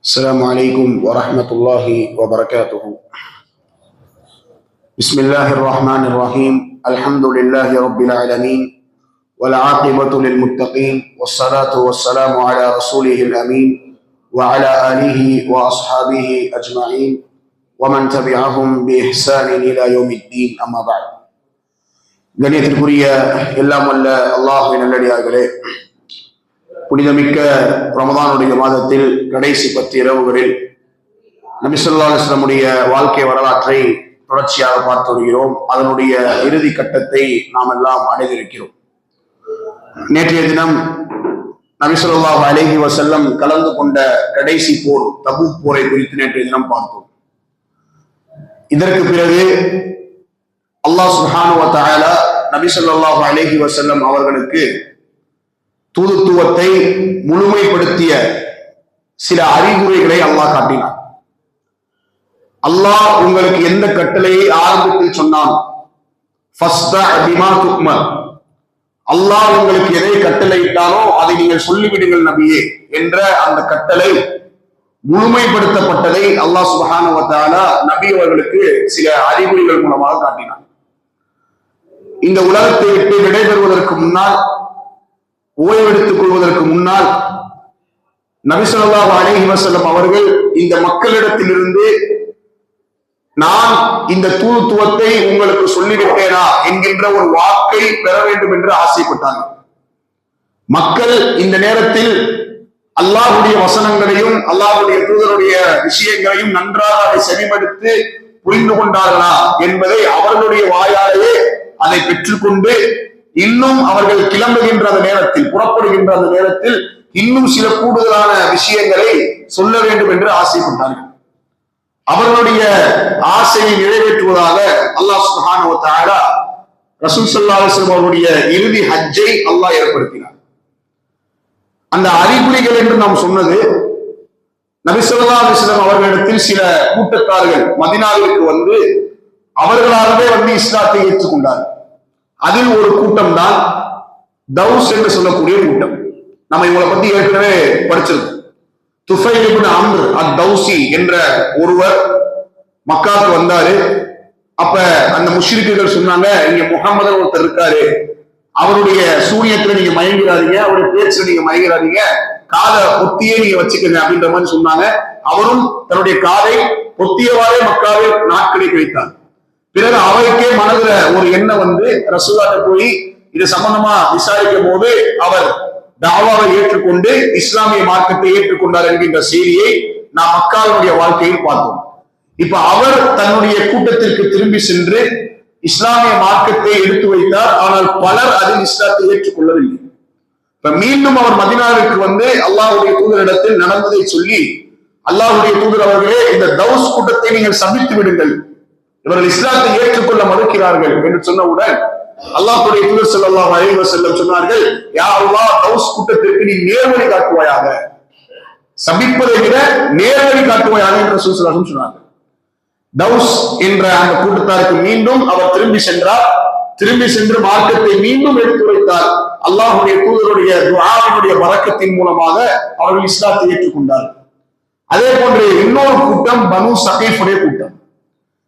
السلام عليكم ورحمة الله وبركاته. بسم الله الرحمن الرحيم. الحمد لله رب العالمين والعاقبة للمتقين والصلاة والسلام على رسوله الأمين وعلى آله وأصحابه أجمعين ومن تبعهم بإحسان إلى يوم الدين. أما بعد. கணியத்திற்குரிய எல்லாம் வல்ல அல்லாஹ்வின் நல்லடியார்களே, புனிதமிக்க ரமதானுடைய மாதத்தில் கடைசி 10 இரவுகளில் நபி ஸல்லல்லாஹு அலைஹி வஸல்லமுடைய வாழ்க்கை வரலாற்றை தொடர்ச்சியாக பார்த்து வருகிறோம். அதனுடைய இறுதி கட்டத்தை நாம் எல்லாம் அடைந்திருக்கிறோம். நேற்றைய தினம் நபி ஸல்லல்லாஹு அலைஹி வஸல்லம் கலந்து கொண்ட கடைசி போர் தபூக் போரை குறித்து நேற்றைய தினம் பார்த்தோம். இதற்கு பிறகு அல்லாஹ் சுப்ஹானஹு வ தஆலா நபி ஸல்லல்லாஹு அலைஹி வஸல்லம் அவர்களுக்கு தூதுத்துவத்தை முழுமைப்படுத்திய சில அறிவுரைகளை அல்லாஹ் காட்டினார். அல்லாஹ் உங்களுக்கு எந்த கட்டளையை ஆரம்பத்தில் சொன்னான், அல்லாஹ் உங்களுக்கு எதை கட்டளையிட்டானோ அதை நீங்கள் சொல்லிவிடுங்கள் நபியே என்ற அந்த கட்டளை முழுமைப்படுத்தப்பட்டதை அல்லாஹ் சுப்ஹானஹு வ தஆலா நபி அவர்களுக்கு சில அறிவுரைகள் மூலமாக காட்டினார். இந்த உலகத்தை விட்டு விடைபெறுவதற்கு முன்னால், ஓய்வெடுத்துக் கொள்வதற்கு முன்னால் நபி ஸல்லல்லாஹு அலைஹி வஸல்லம் அவர்கள் இந்த மக்களிடத்திலிருந்து நான் இந்த தூதுத்துவத்தை உங்களுக்கு சொல்லிவிட்டேனா என்கின்ற ஒரு வாக்கை பெற வேண்டும் என்று ஆசைப்பட்டார்கள். மக்கள் இந்த நேரத்தில் அல்லாஹ்வுடைய வசனங்களையும் அல்லாஹ்வுடைய தூதருடைய விஷயங்களையும் நன்றாக அதை செவிமடுத்து புரிந்து கொண்டார்களா என்பதை அவர்களுடைய வாயாலேயே அதை பெற்றுக்கொண்டு இன்னும் அவர்கள் கிளம்புகின்ற அந்த நேரத்தில், புறப்படுகின்ற அந்த நேரத்தில் இன்னும் சில கூடுதலான விஷயங்களை சொல்ல வேண்டும் என்று ஆசைப்பட்டார்கள். அவர்களுடைய ஆசையை நிறைவேற்றுவதாக அல்லாஹ் சுப்ஹானஹு வ தஆலா ரசூல் ஸல்லல்லாஹு அலைஹி வஸல்லம் அவருடைய இறுதி ஹஜ்ஜை அல்லாஹ் ஏற்படுத்தினார். அந்த அறிகுறிகள் என்று நாம் சொன்னது, நபி ஸல்லல்லாஹு அலைஹி வஸல்லம் அவர்களிடத்தில் சில கூட்டத்தார்கள் மதீனாவிற்கு வந்து அவர்களாகவே வந்து இஸ்லாத்தை ஏற்றுக்கொண்டார்கள். அதில் ஒரு கூட்டம் தான் தௌஸ் என்று சொல்லக்கூடிய கூட்டம். நம்ம இவங்களை பத்தி ஏற்கனவே படிச்சிருக்கோம். துஃபைல் இப்னு அம்ர் அத்-தௌசி என்ற ஒருவர் மக்காவுக்கு வந்தாரு. அப்ப அந்த முஷ்ரிக்குகள் சொன்னாங்க, இங்க முஹம்மது ஒருத்தர் இருக்காரு, அவருடைய சூனியத்துல நீங்க மயங்கிறாதீங்க, அவருடைய பேச்சுல நீங்க மயங்கிறாதீங்க, காதை பொத்தியே நீங்க வச்சுக்கங்க அப்படின்ற மாதிரி சொன்னாங்க. அவரும் தன்னுடைய காதை பொத்தியவாறே மக்காவில் நாட்களை கழித்தார். பிறகு அவருக்கே மனதுல ஒரு எண்ணம் வந்து ரசூலுல்லாஹ்ட்ட போய் இது சம்பந்தமா விசாரிக்கும் போது அவர் தாவாவை ஏற்றுக்கொண்டு இஸ்லாமிய மார்க்கத்தை ஏற்றுக்கொண்டார் என்கின்ற செய்தியை நாம் மக்காவுடைய வாழ்க்கையில் பார்த்தோம். இப்ப அவர் தன்னுடைய கூட்டத்திற்கு திரும்பி சென்று இஸ்லாமிய மார்க்கத்தை எடுத்து வைத்தார். ஆனால் பலர் அதில் இஸ்லாத்தை ஏற்றுக்கொள்ளவில்லை. இப்ப மீண்டும் அவர் மதீனாவிற்கு வந்து அல்லாஹ்வுடைய தூதரிடத்தில் நடந்ததை சொல்லி, அல்லாஹ்வுடைய தூதர் அவர்களே, இந்த தௌஸ் கூட்டத்தை நீங்கள் சபித்து விடுங்கள், இவர்கள் இஸ்லாத்தை ஏற்றுக்கொள்ள மறுக்கிறார்கள் என்று சொன்னவுடன் அல்லாஹ்வுடைய தூதர் ஸல்லல்லாஹு அலைஹி வஸல்லம் சொன்னார்கள், யா அல்லாஹ், தௌஸ் கூட்டத்திற்கு நீ நேர்வழி காட்டுவாயாக, சபிப்பதை விட நேர்வழி காட்டுவாயாக என்று ரசூல் ஸல்லல்லாஹு அலைஹி வஸல்லம் சொன்னார்கள். தௌஸ் என்ற அந்த கூட்டத்தாருக்கு மீண்டும் அவர் திரும்பி சென்றார். திரும்பி சென்று மார்க்கத்தை மீண்டும் எடுத்துரைத்தார். அல்லாஹ்வுடைய தூதருடைய துஆவினுடைய பரக்கத்தின் மூலமாக அவர்கள் இஸ்லாத்தை ஏற்றுக்கொண்டார்கள். அதே போன்று இன்னொரு கூட்டம் பனு ஸகீஃபுடைய கூட்டம்.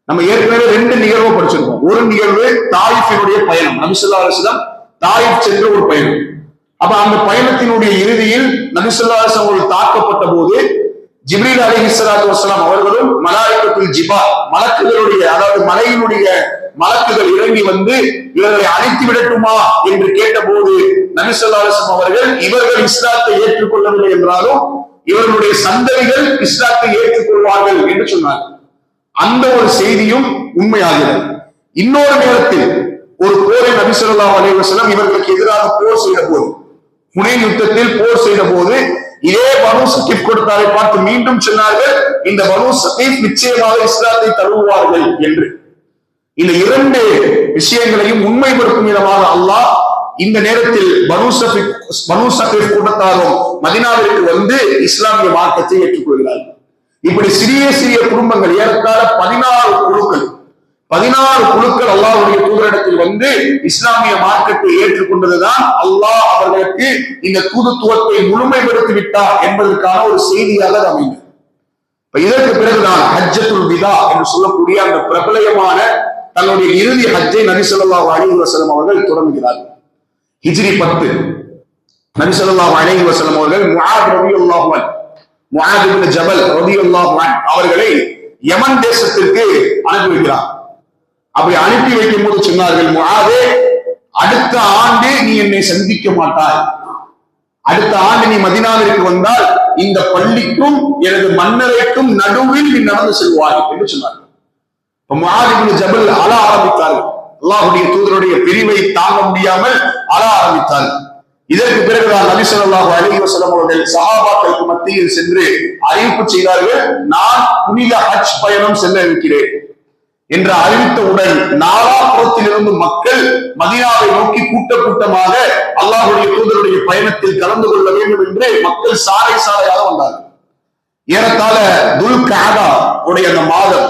நம்ம ஏற்கனவே 2 நிகழ்வு படிச்சிருக்கோம். ஒரு நிகழ்வு தாயிஃபினுடைய பயணம். நபி ஸல்லல்லாஹு அலைஹி வஸல்லம் தாயிஃப் சென்ற ஒரு பயணம். அப்ப அந்த பயணத்தினுடைய இறுதியில் நபி ஸல்லல்லாஹு அலைஹி வஸல்லம் தாக்கப்பட்ட போது ஜிப்ரீல் அலைஹிஸ்ஸலாத்து வஸ்ஸலாம் அவர்களும் மலாயிகத்துல் ஜிபால், மலக்குகளுடைய, அதாவது மலையினுடைய மலக்குகள் இறங்கி வந்து இவர்களை அழைத்து விடட்டுமா என்று கேட்டபோது நபி ஸல்லல்லாஹு அலைஹி வஸல்லம் அவர்கள், இவர்கள் இஸ்லாத்தை ஏற்றுக்கொள்ளவில்லை என்றாலும் இவர்களுடைய சந்ததிகள் இஸ்லாத்தை ஏற்றுக்கொள்வார்கள் என்று சொன்னார்கள். அந்த ஒரு செய்தியும் உண்மையாகிறது. இன்னொரு நேரத்தில் ஒரு போரை நபி ஸல்லல்லாஹு அலைஹி வஸல்லம் இவர்களுக்கு எதிராக போர் செய்த போது, ஹுனைன் யுத்தத்தில் போர் செய்த போது இதே பனு ஸகீஃப் கூட்டத்தாரை பார்த்து மீண்டும் சொன்னார்கள், இந்த பனு ஸகீஃப் நிச்சயமாக இஸ்லாத்தை தழுவுவார்கள் என்று. இந்த 2 விஷயங்களையும் உண்மைப்படுத்தும் விதமாக அல்லாஹ் இந்த நேரத்தில் பனு ஸகீஃப் கூட்டத்தாரும் மதீனாவிற்கு வந்து இஸ்லாமிய மார்க்கத்தை ஏற்றுக்கொள்கிறார்கள். இப்படி சிறிய சிறிய குடும்பங்கள், ஏறத்தாழ 14 குழுக்கள் அல்லாஹ்வுடைய தூதரிடத்தில் வந்து இஸ்லாமிய மார்க்கத்தை ஏற்றுக்கொண்டதுதான் அல்லாஹ் அவர்களுக்கு இந்த தூதுத்துவத்தை முழுமைப்படுத்தி விட்டார் என்பதற்கான ஒரு செய்தியாக அமைந்தது. இதற்கு பிறகுதான் ஹஜ்ஜத்துல் விதா என்று சொல்லக்கூடிய அந்த பிரபலயமான தன்னுடைய இறுதி ஹஜ்ஜை நபி ஸல்லல்லாஹு அலைஹி வஸல்லம் அவர்கள் தொடங்குகிறார்கள். ஹிஜ்ரி 10 நபி ஸல்லல்லாஹு அலைஹி வஸல்லம் அவர்கள் முஆத் ரலியல்லாஹு அன்ஹு, முஆத் இப்னு ஜபல் ரலியல்லாஹு அன்ஹு அவர்களை யமன் தேசத்திற்கு அனுப்பி வைக்கிறார். அப்படி அனுப்பி வைக்கும் போது சொன்னார்கள், முஆதே, அடுத்த ஆண்டு நீ என்னை சந்திக்க மாட்டாய். அடுத்த ஆண்டு நீ மதீனாவிற்கு வந்தால் இந்த பள்ளிக்கும் எனது மன்னரைக்கும் நடுவில் நீ நடந்து செல்வாய் என்று சொன்னார்கள். முஆத் இப்னு ஜபல் அழ ஆரம்பித்தார்கள். அல்லாஹ்வுடைய தூதருடைய பிரிவை தாங்க முடியாமல் அழ ஆரம்பித்தார்கள். இதற்கு பிறகுதான் நபி ஸல்லல்லாஹு அலைஹி வஸல்லம் அவர்கள் சஹாபாக்களுக்கு மத்தியில் சென்று அறிவிப்பு செய்தார்கள், நான் புனித ஹஜ் பயணம் செல்ல இருக்கிறேன் என்று அறிவித்தவுடன் நாலாபுறத்திலிருந்து மக்கள் மதீனாவை நோக்கி கூட்டமாக அல்லாஹ்வுடைய தூதருடைய பயணத்தில் கலந்து கொள்ள வேண்டும் என்று மக்கள் சாலை சாலையாக வந்தார்கள். ஏறத்தாழ துல் கஅதா உடைய அந்த மாதம்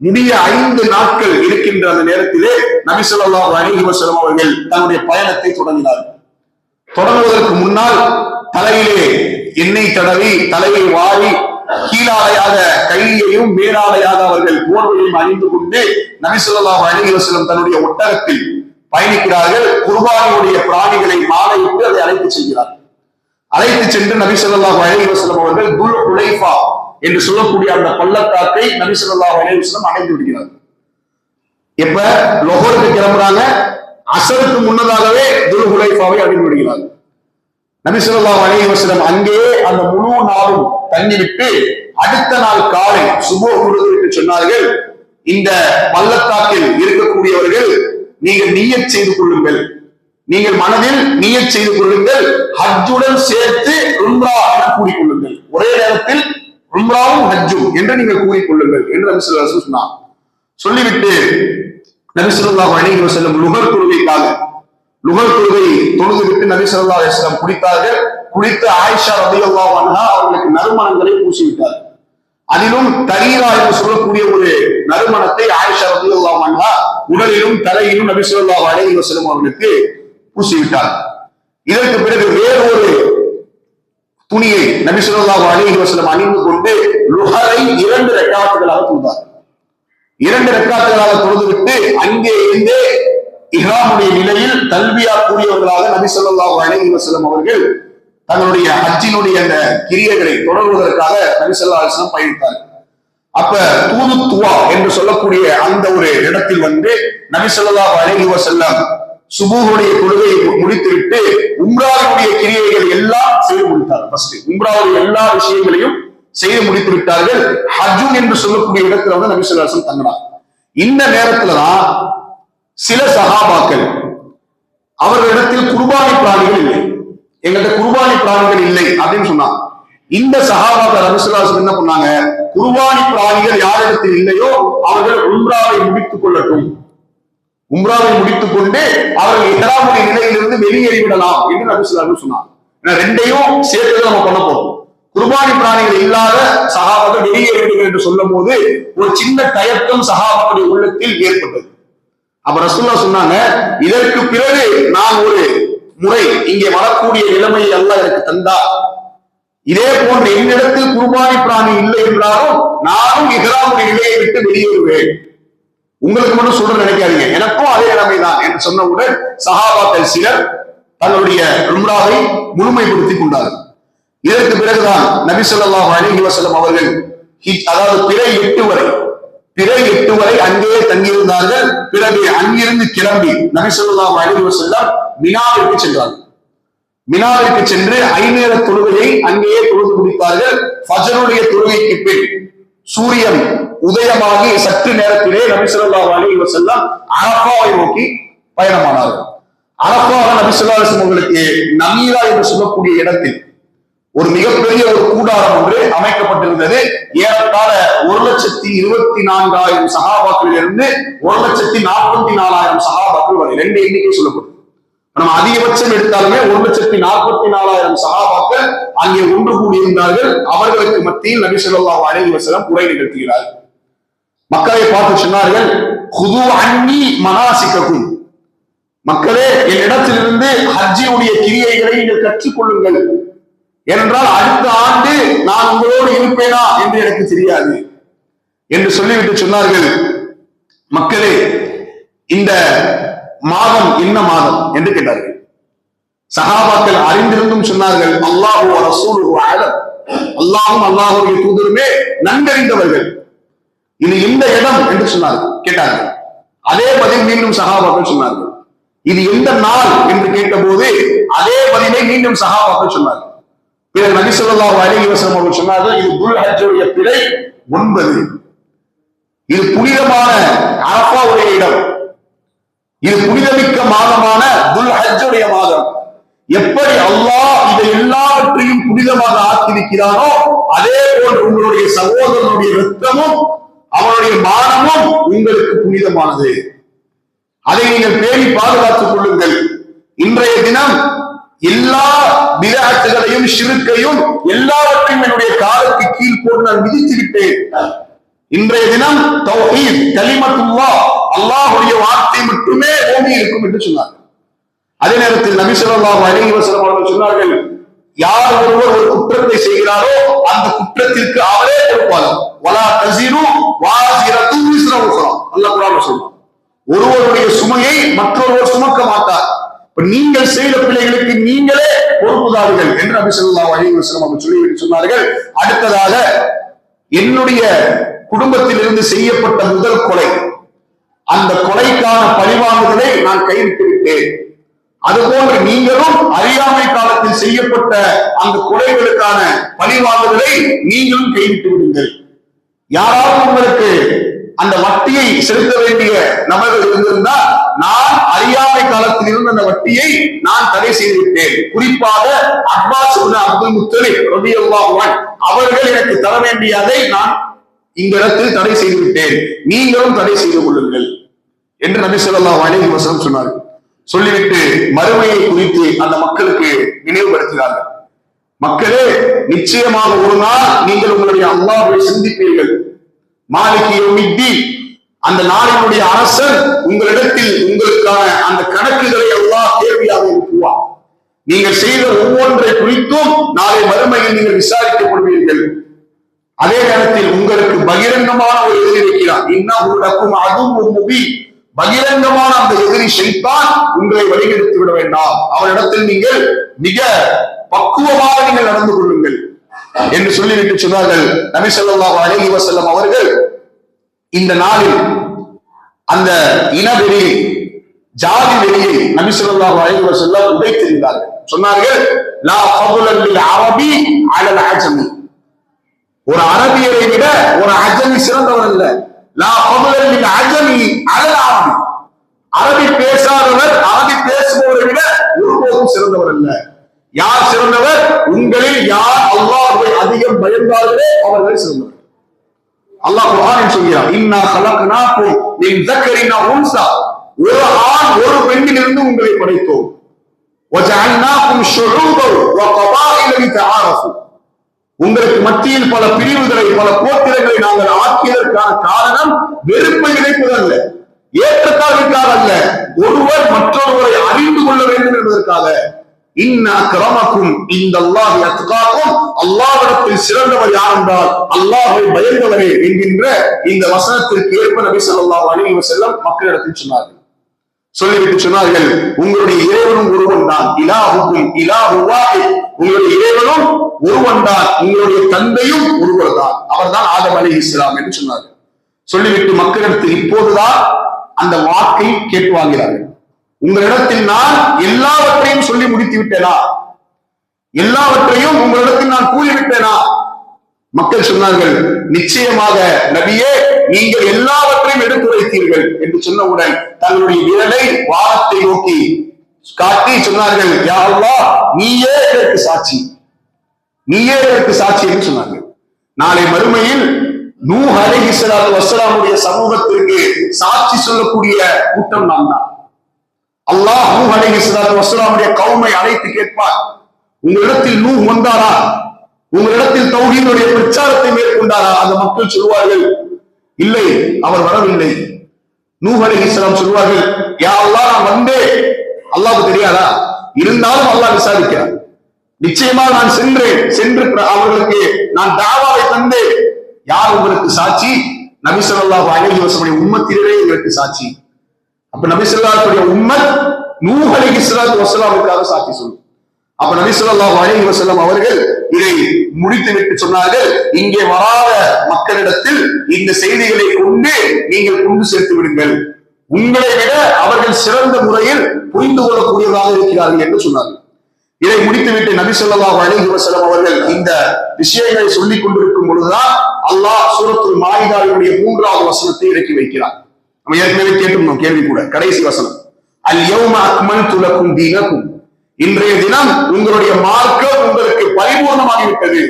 முடிய 5 நாட்கள் இருக்கின்ற அந்த நேரத்திலே நபி ஸல்லல்லாஹு அலைஹி வஸல்லம் அவர்கள் தன்னுடைய பயணத்தை தொடங்கினார்கள். தொடங்குவதற்கு முன்னால் தலையிலே எண்ணெய் தடவி தலையை வாரி கீழாலையாக கையையும் மேலாலையாக அவர்கள் போர்வையும் அணிந்து கொண்டு நபி ஸல்லல்லாஹு அலைஹி வஸல்லம் தன்னுடைய ஒட்டகத்தில் பயணிக்கிறார்கள். குர்பானியுடைய பிராணிகளை மாலையிட்டு அதை அழைத்து செல்கிறார்கள். அழைத்து சென்று நபி ஸல்லல்லாஹு அலைஹி வஸல்லம் அவர்கள் துல் ஹுலைஃபா என்று சொல்லக்கூடிய அந்த பள்ளத்தாக்கை நபி ஸல்லல்லாஹு அலைஹி வஸல்லம் அடைந்து விடுகிறார்கள். எப்ப லொஹருக்கு கிளம்புறாங்க, அசருக்கு முன்னதாகவே துல் ஹுலைஃபாவை அடைந்து விடுகிறார்கள். நபி ஸல்லல்லாஹு அலைஹி வஸல்லம் அங்கேயே அந்த முழு நாளும் தங்கிவிட்டு அடுத்த நாள் காலை சுபஹ் தொழுதுவிட்டு சொன்னார்கள், இந்த பள்ளத்தாக்கில் இருக்கக்கூடியவர்கள் நீங்கள் நியத் செய்து கொள்ளுங்கள், நீங்கள் மனதில் நியத் செய்து கொள்ளுங்கள், ஹஜ்ஜுடன் சேர்த்து உம்ரா என கூறிக்கொள்ளுங்கள், ஒரே நேரத்தில் உம்ராவும் ஹஜ்ஜும் என்று நீங்கள் கூறிக்கொள்ளுங்கள் என்று நபி ஸல்லல்லாஹு அலைஹி வஸல்லம் சொன்னார். சொல்லிவிட்டு நபி ஸல்லல்லாஹு அலைஹி வஸல்லம் லுஹர் தொழுகைக்காக லுஹர் தொழுகை தொழுதுவிட்டு நபி ஸல்லல்லாஹு அலைஹி வஸல்லம் குடித்தார்கள். குடித்து ஆயிஷா ரலியல்லாஹு அன்ஹா அவர்களுக்கு நறுமணங்களை பூசிவிட்டார்கள். அதிலும் தரீரா என்று சொல்லக்கூடிய ஒரு நறுமணத்தை ஆயிஷா ரலியல்லாஹு அன்ஹா உடலிலும் தலையிலும் நபி ஸல்லல்லாஹு அலைஹி வஸல்லம் அவர்களுக்கு பூசிவிட்டார். இதற்கு பிறகு வேறொரு துணியை நபி ஸல்லல்லாஹு அலைஹி வஸல்லம் அணிந்து கொண்டு லுஹரை 2 ரக்காத்துகளாக தொழுதார். 2 ரக்காத்துகளாக தொழுதுவிட்டு அங்கே இருந்தே இஹ்ராமுடைய நிலையில் தல்பியா கூறியவர்களாக நபி ஸல்லல்லாஹு அலைஹி வஸல்லம் அவர்கள் தங்களுடைய ஹஜ்ஜினுடைய அந்த கிரியைகளை தொடர்வதற்காக நபி ஸல்லல்லாஹு அலைஹி வஸல்லம் பயணித்தார்கள். அப்ப தூதுத்துவா என்று சொல்லக்கூடிய அந்த ஒரு இடத்தில் வந்து நபி ஸல்லல்லாஹு அலைஹி வஸல்லம் சுபூஹுடைய தொழுகையை முடித்துவிட்டு உம்ராவுடைய கிரியைகள் எல்லாம் செய்து முடித்தார்கள். ஃபர்ஸ்ட் உம்ராவுடைய எல்லா விஷயங்களையும் செய்து முடித்து விட்டார்கள். ஹஜ்ஜுன் என்று சொல்லக்கூடிய இடத்துல வந்து நபி ஸல்லல்லாஹு அலைஹி வஸல்லம் தங்கினார். இந்த நேரத்துலதான் சில சஹாபாக்கள் அவர்களிடத்தில் குர்பானி பிராணிகள் இல்லை, எங்கள்கிட்ட குர்பானி பிராணிகள் இல்லை அப்படின்னு சொன்னாங்க. இந்த சஹாபாக்கள் நபி ஸல்லல்லாஹு அலைஹி வஸல்லம் என்ன பண்ணாங்க, குர்பானி பிராணிகள் யாரிடத்தில் இல்லையோ அவர்கள் உம்ராவை முடித்துக் கொள்ளட்டும், உம்ராவை முடித்துக் கொண்டு அவர்கள் இஹ்ராமுடைய நிலையிலிருந்து வெளியேறிவிடலாம் என்று நபி ஸல்லல்லாஹு அலைஹி வஸல்லம் சொன்னாங்க. ரெண்டையும் சேர்த்து நம்ம பண்ண போறோம். குர்பானி பிராணிகள் இல்லாத சஹாபாக்கள் வெளியேறிவிடுங்கள் என்று சொல்லும் போது ஒரு சின்ன தயக்கம் சஹாபாக்களுடைய உள்ளத்தில் ஏற்பட்டது. அப்ப ரசூலுல்லாஹ் சொன்னாங்க, இதற்கு பிறகு நான் ஒரு முறை இங்கே வரக்கூடிய நிலைமையை அல்லாஹ் எனக்கு தந்தா, இதே போன்ற என்னிடத்தில் குர்பானி பிராணி இல்லை என்றாலும் நானும் இஹ்ராமுடைய நிலையை விட்டு வெளியேறுவேன், உங்களுக்கு மட்டும் சொல்ற நினைக்காதீங்க, எனக்கும் அதே நிலைமைதான் என்று சொன்னவுடன் சஹாபாக்கள் சிலர் தங்களுடைய உம்ராவை முழுமைப்படுத்திக் கொண்டார்கள். இதற்கு பிறகுதான் நபி ஸல்லல்லாஹு அலைஹி வஸல்லம் அவர்கள் அதாவது பிறை 8 வரை அங்கேயே தங்கியிருந்தார்கள். பிறகு அங்கிருந்து கிளம்பி நபி ஸல்லல்லாஹு அலைஹி வஸல்லம் மினாவிற்கு சென்றார்கள். மினாவிற்கு சென்று 5 நேர தொழுகையை அங்கேயே தொழுது முடித்தார்கள். ஃபஜ்ருடைய தொழுகைக்கு பின் சூரியன் உதயமாகி சற்று நேரத்திலே நபி ஸல்லல்லாஹு அலைஹி வஸல்லம் அரஃபாவை நோக்கி பயணமானார்கள். அரஃபாவை நபி ஸல்லல்லாஹு அலைஹி வஸல்லம் அவர்களுக்கு நமீரா என்று சொல்லக்கூடிய இடத்தில் ஒரு மிகப்பெரிய ஒரு கூடாரம் ஒன்று அமைக்கப்பட்டிருந்தது. ஏறத்தாழ 1,24,000 சஹாபாக்களில் இருந்து 1,44,000 சஹாபாக்கள் வரை 2 எண்ணிக்கை சொல்லப்படும். நம்ம அதிகபட்சம் எடுத்தாலுமே 1,44,000 சஹாபாக்கள் அங்கே ஒன்று கூடியிருந்தார்கள். அவர்களுக்கு மத்தியில் நபி ஸல்லல்லாஹு அலைஹி வஸல்லம் உரை நிகழ்த்துகிறார்கள். மக்களை பார்த்து சொன்னார்கள், குது அன்னி மனாசிக்கக்கும், மக்களே என்னிடத்திலிருந்து ஹஜ்ஜினுடைய கிரியைகளை நீங்கள் கற்றுக்கொள்ளுங்கள், ஏனென்றால் அடுத்த ஆண்டு நான் உங்களோடு இருப்பேனா என்று எனக்கு தெரியாது. தெரியாது என்று சொல்லிவிட்டு சொன்னார்கள், மக்களே இந்த மாதம் என்ன மாதம் என்று கேட்டார்கள். சஹாபாக்கள் அறிந்திருந்தும் சொன்னார்கள், அல்லாஹு வ ரசூலுஹு அலம், அல்லாஹும் அல்லாஹுடைய தூதருமே நன்கறிந்தவர்கள். இது எந்த இடம் என்று சொன்னார்கள், கேட்டார்கள். அதே பதில் மீண்டும் சஹாபாக்கள் சொன்னார்கள். இது எந்த நாள் என்று கேட்டபோது அதே பதிலை மீண்டும் சஹாபாக்கள் சொன்னார்கள். பிறகு நபி ஸல்லல்லாஹு அலைஹி வஸல்லம் அவர்கள் சொன்னார்கள், இது துல் ஹஜ்ஜுடைய பிறை 9, இது புனிதமான அரஃபாவுடைய இடம், இது புனிதமிக்க மாதமான துல் ஹஜ்ஜுடைய மாதம். எப்படி அல்லாஹ் இதை எல்லாவற்றையும் புனிதமாக ஆக்கியிருக்கிறானோ அதே போன்று உங்களுடைய சகோதரனுடைய இரத்தமும் அவனுடைய மானமும் உங்களுக்கு புனிதமானது. அதை நீங்கள் பேணி பாதுகாத்துக் கொள்ளுங்கள். இன்றைய தினம் எல்லா பிதஅத்துகளையும் ஷிர்க்கையும் எல்லாவற்றையும் என்னுடைய காலுக்கு கீழ் போட்டு நான் மிதித்து விட்டேன். இன்றைய தினம் தௌஹீத் கலிமத்துல்லாஹ், அல்லாஹ்வுடைய வார்த்தை மட்டுமே ஓங்கி இருக்கும் என்று சொன்னார். அதே நேரத்தில் நபி ஸல்லல்லாஹு அலைஹி வஸல்லம் அவர்கள் சொன்னார்கள், யார் ஒருவர் ஒரு குற்றத்தை செய்கிறாரோ அந்த குற்றத்திற்கு அவரே பொறுப்பாளர். வலா தஸிரு வாஸிரத்து விஸ்ர உக்ரா, அல்லாஹ் குர்ஆன்ல சொல்றான். ஒருவருடைய சுமையை மற்றொருவர் சுமக்க மாட்டார். நீங்கள் செய்த பிள்ளைகளுக்கு நீங்களே பொறுப்புதார்கள் என்று நபி ஸல்லல்லாஹு அலைஹி வஸல்லம் அவர்கள் சொல்லிவிட்டு சொன்னார்கள். அடுத்ததாக, என்னுடைய குடும்பத்தில் இருந்து செய்யப்பட்ட முதல் கொலை, அந்த கொலைக்கான பழிவாங்குதலை நான் கைவிட்டு விட்டேன். அதுபோன்று நீங்களும் அறியாமை காலத்தில் செய்யப்பட்ட அந்த கொலைகளுக்கான பழிவாங்குதலை நீங்களும் கைவிட்டு விடுங்கள். யாராவது உங்களுக்கு அந்த வட்டியை செலுத்த வேண்டிய நபர்கள் இருந்திருந்தால், நான் அறியாமை காலத்தில் இருந்த அந்த வட்டியை நான் தடை செய்து விட்டேன். குறிப்பாக அப்பாஸ் இப்னு அப்துல் முத்தலிப் ரலியல்லாஹு அன்ஹு அவர்கள் எனக்கு தர வேண்டியதை நான் இந்த இடத்தில் தடை செய்து விட்டேன், நீங்களும் தடை செய்து கொள்ளுங்கள் என்று நபி ஸல்லல்லாஹு அலைஹி வஸல்லம் சொன்னார்கள். சொல்லிவிட்டு மறுமையை குறித்து அந்த மக்களுக்கு நினைவுபடுத்தினார்கள். மக்களே, நிச்சயமாக ஒரு நாள் நீங்கள் உங்களுடைய அல்லாஹ்வை சிந்திப்பீர்கள். மாலிகி யௌமித்தீன், அந்த நாளினுடைய அரசன் உங்களிடத்தில் உங்களுக்கான அந்த கணக்குகளை அல்லாஹ் கேள்வியாக எழுப்புவார். நீங்கள் செய்த ஒவ்வொன்றை குறித்தும் நாளை மறுமையில் நீங்கள் விசாரிக்கப்படுவீர்கள். அதே நேரத்தில் உங்களுக்கு பகிரங்கமான ஒரு எதிரி இருக்கிறார். இன்னஹு லக்கும் அதுவும் முபீன், பகிரங்கமான அந்த எதிரி ஷைத்தான் உங்களை வழிகெடுத்து விட வேண்டாம். அவரிடத்தில் நீங்கள் மிக பக்குவமாக நீங்கள் நடந்து கொள்ளுங்கள் என்று சொல்லிவிட்டு சொன்னார்கள். நபி ஸல்லல்லாஹு அலைஹி வஸல்லம் அவர்கள் இந்த நாளில் அந்த இனவெறியை, ஜாதி வெறியை நபி ஸல்லல்லாஹு அலைஹி வஸல்லம் உடைத்திருந்தார்கள். சொன்னார்கள், லா ஃபதுல லில் அரபி அலல் அஜமி, ஒரு அரபியரை விட ஒரு அஜமி சிறந்தவர் அல்ல. லா ஃபதுல லில் அஜமி அலல் அரபி, அரபி பேசாதவர் அரபி பேசுபவரை விட ஒருபோதும் சிறந்தவர் அல்ல. யார் சிறந்தவர்? உங்களில் யார் அல்லாஹ்வை அதிகம் பயந்தார்களே அவர்கள் சிறந்தவர். அல்லாஹ் குர்ஆனில் சொல்கிறார், இன்னா கலக்னாக்கும் மின் ذكرٍ وأنثى, ஒரு ஆண் ஒரு பெண்ணிலிருந்து உங்களை படைத்தோம். وجعلناكم شعوبا وقبائل لتعارفوا, உங்களுக்கு மத்தியில் பல பிரிவுகளை பல கோத்திரங்களை நாங்கள் ஆக்கியதற்கான காரணம் வெறுப்பை இணைப்பதல்ல, ஏற்றத்தாழ்வுக்காக அல்ல, ஒருவர் மற்றொருவரை அறிந்து கொள்ள வேண்டும் என்பதற்காக. இன்ன அக்ரமக்கும் இந்தல்லாஹி அத்காக்கும், அல்லாஹ்விடத்தில் சிறந்தவர் யார் என்றால் அல்லாஹ்வை பயந்தவரே என்கின்ற இந்த வசனத்திற்கு ஏற்ப நபி ஸல்லல்லாஹு அலைஹி வஸல்லம் மக்களிடத்தில் சொன்னார்கள். சொல்லிவிட்டு சொன்னார்கள், உங்களுடைய இறைவனும் ஒருவன் தான், இலாஹுக்கும் இலாஹு வாஹித், உங்களுடைய இறைவனும் ஒருவன் தான், உங்களுடைய தந்தையும் ஒருவர் தான், அவர் தான் ஆதம் அலைஹிஸ்ஸலாம் என்று சொன்னார்கள். சொல்லிவிட்டு மக்களிடத்தில் இப்போதுதான் அந்த வாக்கை கேட்டு வாங்கிறார்கள். உங்களிடத்தில் நான் எல்லாவற்றையும் சொல்லி முடித்து விட்டேனா? எல்லாவற்றையும் உங்களிடத்தில் நான் கூறிவிட்டேனா? மக்கள் சொன்னார்கள், நிச்சயமாக நபியே, நீங்கள் எல்லாவற்றையும் எடுத்துரைத்தீர்கள் என்று சொன்னவுடன் தங்களுடைய விரலை வானத்தை நோக்கி காட்டி சொன்னார்கள், யா அல்லாஹ், நீயே இதற்கு சாட்சி, நீயே இதற்கு சாட்சி என்று சொன்னார்கள். நாளை மறுமையில் நூஹ் அலைஹிஸ்ஸலாத்து வஸ்ஸலாமுடைய சமூகத்திற்கு சாட்சி சொல்லக்கூடிய கூட்டம் நாம் தான். அல்லாஹ் நூஹ் அலைஹிஸ்ஸலாத்து வஸ்ஸலாமுடைய கௌமை அழைத்து கேட்பார், உங்களிடத்தில் நூஹ் வந்தாரா? உங்களிடத்தில் தௌஹீதுடைய பிரச்சாரத்தை மேற்கொண்டாரா? அந்த மக்கள் சொல்வார்கள், இல்லை, அவர் வரவில்லை. நூஹ் அலைஹிஸ்ஸலாம் சொல்வார்கள், யா அல்லாஹ், நான் வந்தேன், அல்லாஹ்வுக்கு தெரியாதா? இருந்தாலும் அல்லாஹ் விசாரிக்கிறார். நிச்சயமாக நான் சென்று அவர்களுக்கு நான் தாவாவை தந்தேன். யார் நமக்கு சாட்சி, நபி ஸல்லல்லாஹு அலைஹி வஸல்லம் உம்மத்திலே எங்களுக்கு சாட்சி. அப்ப நபி ஸல்லல்லாஹு அலைஹி உம்மத் நூஹ் அலைஹிஸ்ஸலாத்து வஸலாமுக்காக சாட்சி சொல்லும். அப்ப நபி ஸல்லல்லாஹு அலைஹி வஸல்லம் அவர்கள் இதை முடித்துவிட்டு சொன்னார்கள், இங்கே வராத மக்களிடத்தில் இந்த செய்திகளை கொண்டு நீங்கள் கொண்டு சேர்த்து விடுங்கள், உங்களை விட அவர்கள் சிறந்த முறையில் புரிந்து கொள்ளக்கூடியவராக இருக்கிறார்கள் என்று சொன்னார்கள். இதை முடித்துவிட்டு நபி ஸல்லல்லாஹு அலைஹி வஸல்லம் அவர்கள் இந்த விஷயங்களை சொல்லிக் கொண்டிருக்கும் பொழுதுதான் அல்லாஹ் சூரத்துல் மாயிதாவுடைய 3வது வசனத்தை இறக்கி வைக்கிறார். நம்ம ஏற்கனவே கேட்டிருந்தோம் கேள்வி கூட, கடைசி வசனம், அல் யௌம அக்மல்து லக்கும் தீனக்கும், இன்றைய தினம் உங்களுடைய மார்க்கம் உங்களுக்கு பரிபூர்ணமாகிவிட்டது.